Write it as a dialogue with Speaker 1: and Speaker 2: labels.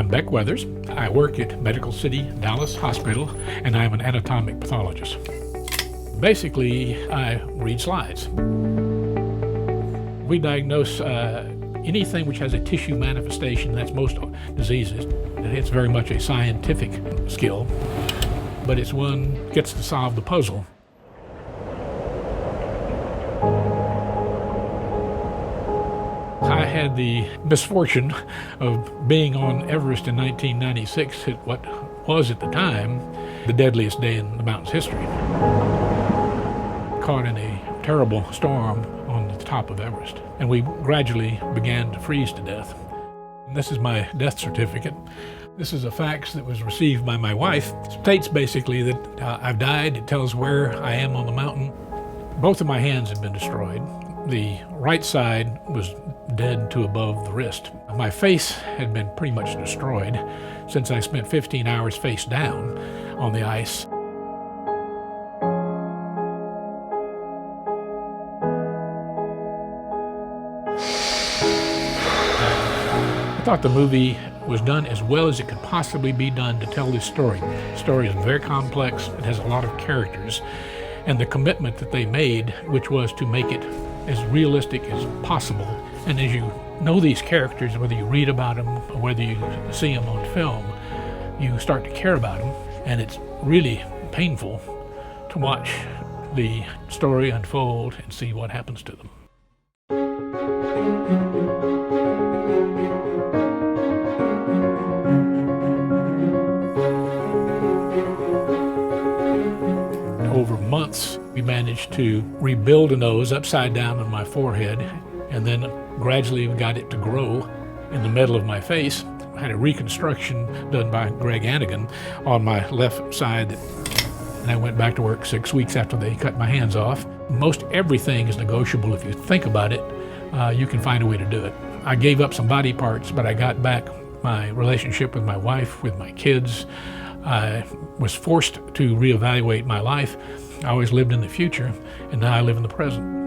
Speaker 1: I'm Beck Weathers. I work at Medical City Dallas Hospital, and I'm an anatomic pathologist. Basically, I read slides. We diagnose anything which has a tissue manifestation. That's most diseases. It's very much a scientific skill, but it's one gets to solve the puzzle. I had the misfortune of being on Everest in 1996 at what was at the time the deadliest day in the mountain's history. Caught in a terrible storm on the top of Everest, and we gradually began to freeze to death. And this is my death certificate. This is a fax that was received by my wife. It states basically that I've died. It tells where I am on the mountain. Both of my hands have been destroyed. The right side was dead to above the wrist. My face had been pretty much destroyed since I spent 15 hours face down on the ice. I thought the movie was done as well as it could possibly be done to tell this story. The story is very complex. It has a lot of characters, and the commitment that they made, which was to make it as realistic as possible. And as you know these characters, whether you read about them or whether you see them on film, you start to care about them, and it's really painful to watch the story unfold and see what happens to them. Over months, we managed to rebuild a nose upside down on my forehead, and then gradually we got it to grow in the middle of my face. I had a reconstruction done by Greg Anigan on my left side, and I went back to work 6 weeks after they cut my hands off. Most everything is negotiable. If you think about it, you can find a way to do it. I gave up some body parts, but I got back my relationship with my wife, with my kids. I was forced to reevaluate my life. I always lived in the future, and now I live in the present.